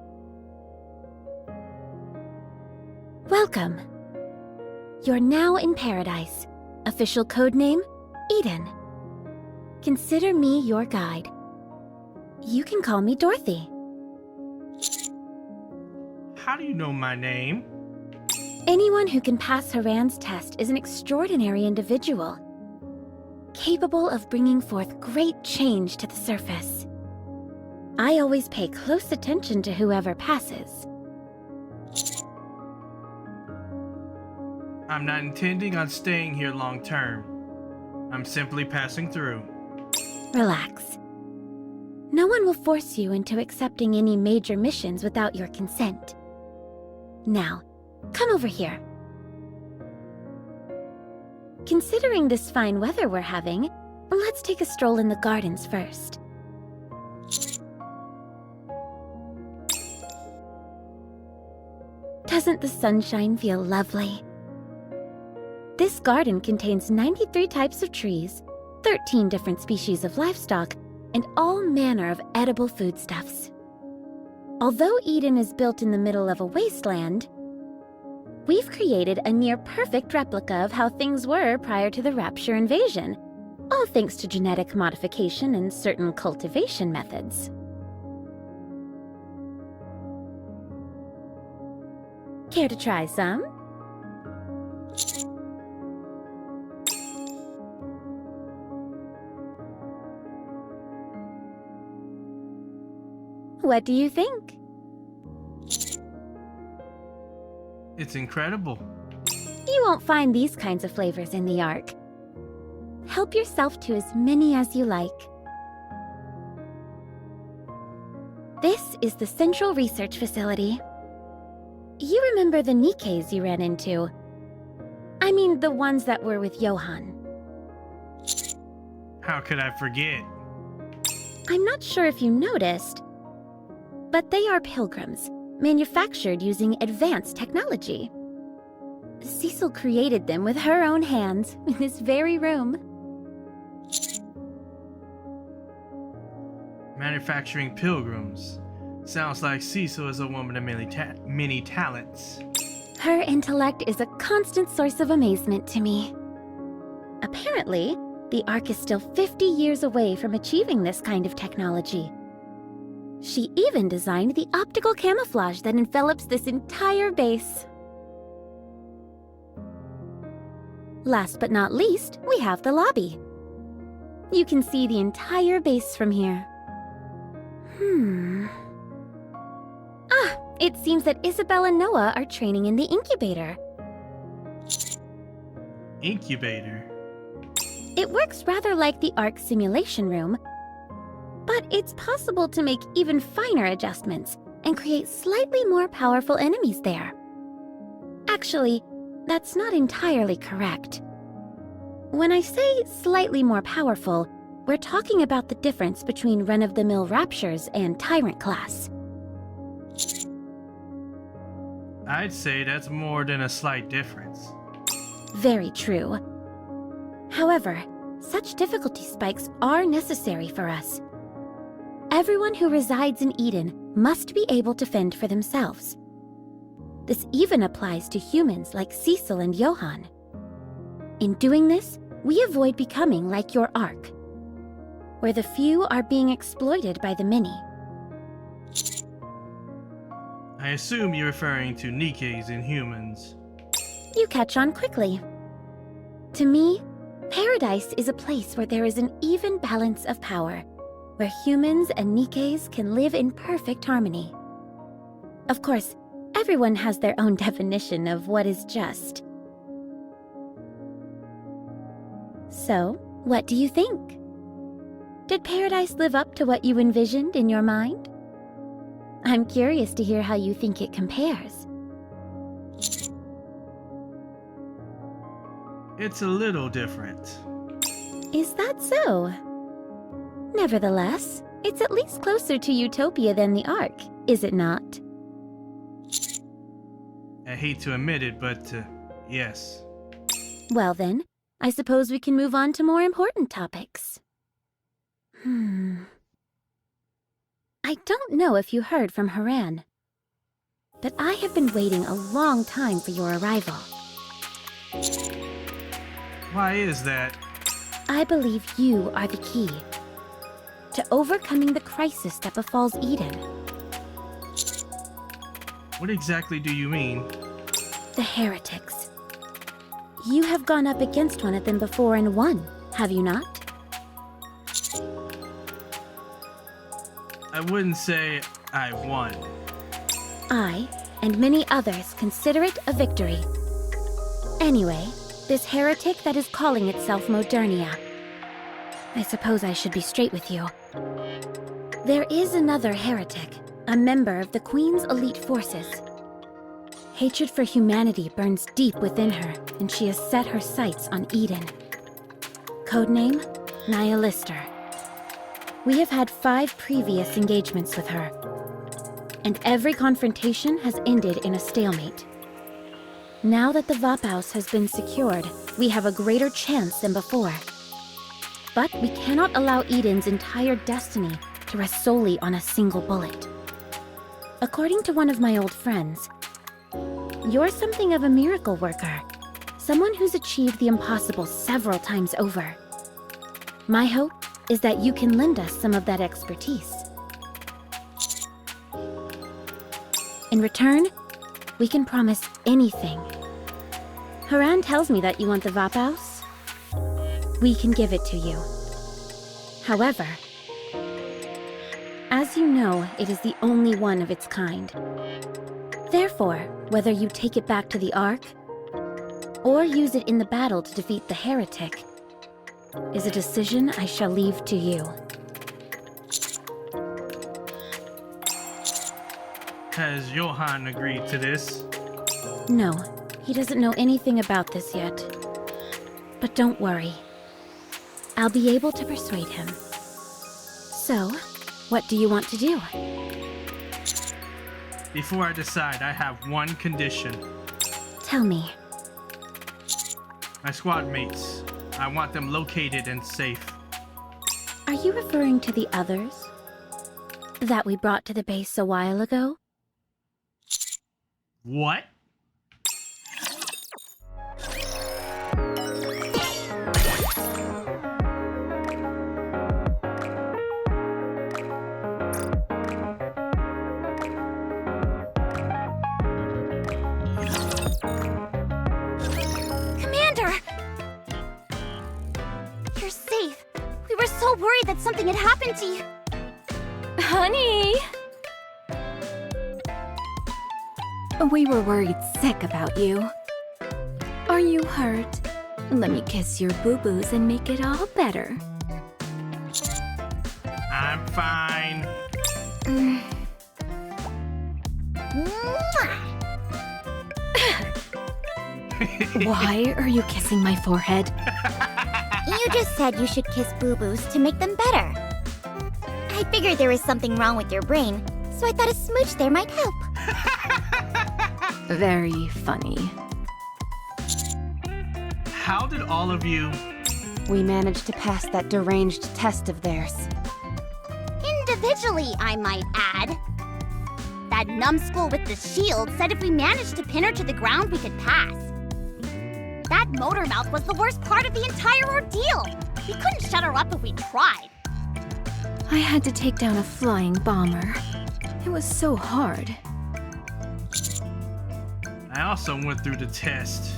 Welcome. You're now in paradise. Official codename, Eden. Consider me your guide. You can call me Dorothy. How do you know my name? Anyone who can pass Haran's test is an extraordinary individual. capable of bringing forth great change to the surface. I always pay close attention to whoever passes. I'm not intending on staying here long term. I'm simply passing through. Relax. No one will force you into accepting any major missions without your consent. Now, come over here. Considering this fine weather we're having, let's take a stroll in the gardens first. Doesn't the sunshine feel lovely? This garden contains 93 types of trees, 13 different species of livestock, and all manner of edible foodstuffs. Although Eden is built in the middle of a wasteland, we've created a near-perfect replica of how things were prior to the Rapture invasion, all thanks to genetic modification and certain cultivation methods. Care to try some? What do you think? It's incredible. You won't find these kinds of flavors in the Ark. Help yourself to as many as you like. This is the Central Research Facility. You remember the Nikkes you ran into? I mean, the ones that were with Johann. How could I forget? I'm not sure if you noticed, but they are pilgrims, manufactured using advanced technology. Cecil created them with her own hands in this very room. Manufacturing pilgrims. Sounds like Cecil is a woman of many talents. Her intellect is a constant source of amazement to me. Apparently, the Ark is still 50 years away from achieving this kind of technology. She even designed the optical camouflage that envelops this entire base. Last but not least, we have the lobby. You can see the entire base from here. It seems that Isabel and Noah are training in the incubator. Incubator? It works rather like the Ark simulation room, but it's possible to make even finer adjustments and create slightly more powerful enemies there. Actually, that's not entirely correct. When I say slightly more powerful, we're talking about the difference between run-of-the-mill Raptures and Tyrant class. I'd say that's more than a slight difference. Very true. However, such difficulty spikes are necessary for us. Everyone who resides in Eden must be able to fend for themselves. This even applies to humans like Cecil and Johann. In doing this, we avoid becoming like your Ark, where the few are being exploited by the many. I assume you're referring to Nikkes and humans. You catch on quickly. To me, paradise is a place where there is an even balance of power, where humans and Nikkes can live in perfect harmony. Of course, everyone has their own definition of what is just. So, what do you think? Did paradise live up to what you envisioned in your mind? I'm curious to hear how you think it compares. It's a little different. Is that so? Nevertheless, it's at least closer to Utopia than the Ark, is it not? I hate to admit it, but yes. Well then, I suppose we can move on to more important topics. I don't know if you heard from Haran, but I have been waiting a long time for your arrival. Why is that? I believe you are the key to overcoming the crisis that befalls Eden. What exactly do you mean? The heretics. You have gone up against one of them before and won, have you not? I wouldn't say I won. I, and many others, consider it a victory. Anyway, this heretic that is calling itself Modernia. I suppose I should be straight with you. There is another heretic, a member of the Queen's elite forces. Hatred for humanity burns deep within her, and she has set her sights on Eden. Codename, Nihilister. We have had 5 previous engagements with her, and every confrontation has ended in a stalemate. Now that the Vaphaus has been secured, we have a greater chance than before. But we cannot allow Eden's entire destiny to rest solely on a single bullet. According to one of my old friends, you're something of a miracle worker, someone who's achieved the impossible several times over. My hope is that you can lend us some of that expertise. In return, we can promise anything. Haran tells me that you want the Vaphaus. We can give it to you. However, as you know, it is the only one of its kind. Therefore, whether you take it back to the Ark, or use it in the battle to defeat the heretic, is a decision I shall leave to you. Has Johann agreed to this? No, he doesn't know anything about this yet. But don't worry. I'll be able to persuade him. So, what do you want to do? Before I decide, I have one condition. Tell me. My squad mates. I want them located and safe. Are you referring to the others? That we brought to the base a while ago? What? Commander! You're safe. We were so worried that something had happened to you. Honey! We were worried sick about you. Are you hurt? Let me kiss your boo-boos and make it all better. I'm fine. Why are you kissing my forehead? You just said you should kiss boo-boos to make them better. I figured there was something wrong with your brain, so I thought a smooch there might help. Very funny. How did all of you... We managed to pass that deranged test of theirs. Individually, I might add. That numbskull with the shield said if we managed to pin her to the ground, we could pass. That motor mouth was the worst part of the entire ordeal. We couldn't shut her up if we tried. I had to take down a flying bomber. It was so hard. I also went through the test.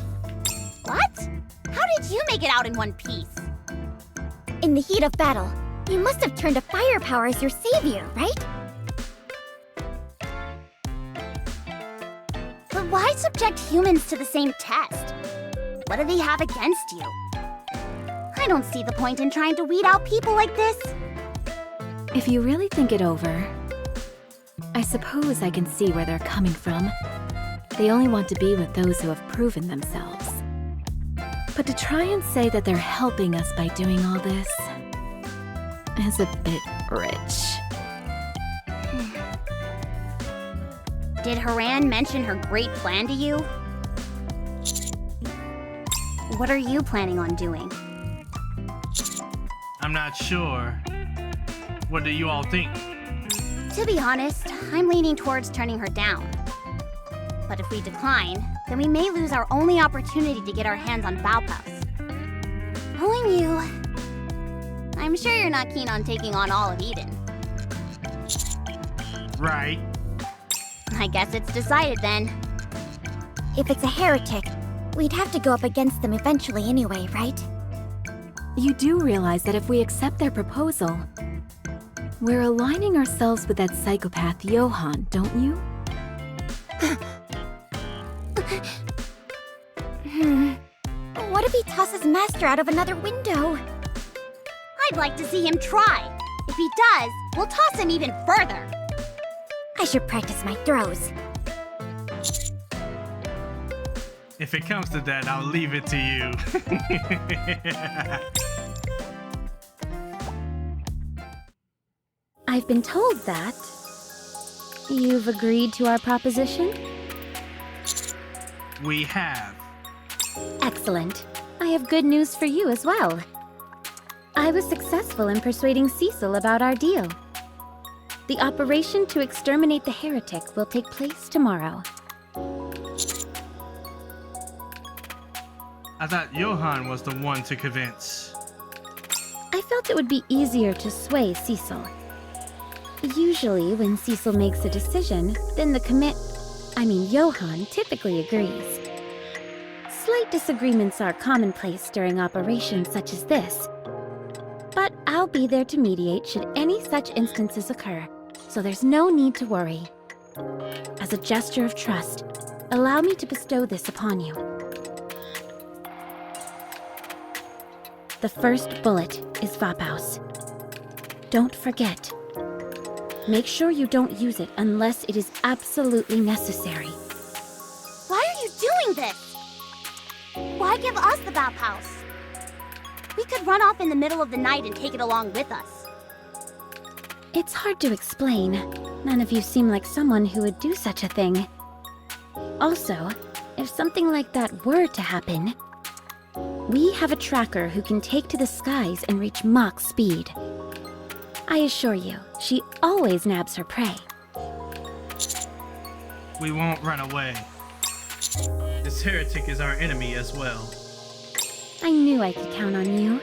What? How did you make it out in one piece? In the heat of battle, you must have turned to firepower as your savior, right? But why subject humans to the same test? What do they have against you? I don't see the point in trying to weed out people like this. If you really think it over, I suppose I can see where they're coming from. They only want to be with those who have proven themselves. But to try and say that they're helping us by doing all this is a bit rich. Did Haran mention her great plan to you? What are you planning on doing? I'm not sure. What do you all think? To be honest, I'm leaning towards turning her down. But if we decline, then we may lose our only opportunity to get our hands on Vaphaus. Knowing you, I'm sure you're not keen on taking on all of Eden. Right. I guess it's decided then. If it's a heretic, we'd have to go up against them eventually anyway, right? You do realize that if we accept their proposal, we're aligning ourselves with that psychopath Johann, don't you? What if he tosses Master out of another window? I'd like to see him try. If he does, we'll toss him even further. I should practice my throws. If it comes to that, I'll leave it to you. I've been told that you've agreed to our proposition? We have. Excellent. I have good news for you as well. I was successful in persuading Cecil about our deal. The operation to exterminate the heretic will take place tomorrow. I thought Johann was the one to convince. I felt it would be easier to sway Cecil. Usually, when Cecil makes a decision, then Johann typically agrees. Slight disagreements are commonplace during operations such as this. But I'll be there to mediate should any such instances occur, so there's no need to worry. As a gesture of trust, allow me to bestow this upon you. The first bullet is Vapaus. Don't forget. Make sure you don't use it unless it is absolutely necessary. Why are you doing this? Why give us the Bauhaus? We could run off in the middle of the night and take it along with us. It's hard to explain. None of you seem like someone who would do such a thing. Also, if something like that were to happen, we have a tracker who can take to the skies and reach Mach speed. I assure you, she always nabs her prey. We won't run away. This heretic is our enemy as well. I knew I could count on you.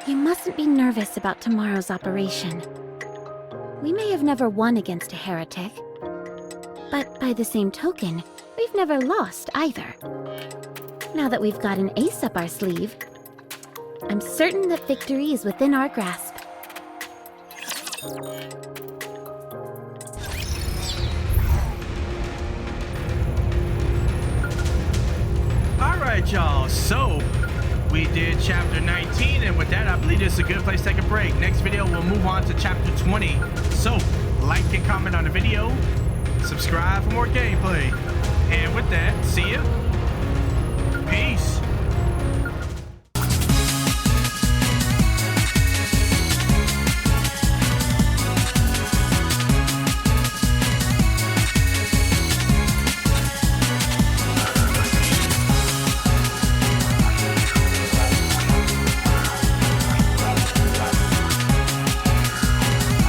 You mustn't be nervous about tomorrow's operation. We may have never won against a heretic, but by the same token, we've never lost either. Now that we've got an ace up our sleeve, I'm certain that victory is within our grasp. Alright, y'all, so we did chapter 19, and with that, I believe this is a good place to take a break. Next video, we'll move on to chapter 20. So, like and comment on the video, subscribe for more gameplay. And with that, see ya. Peace.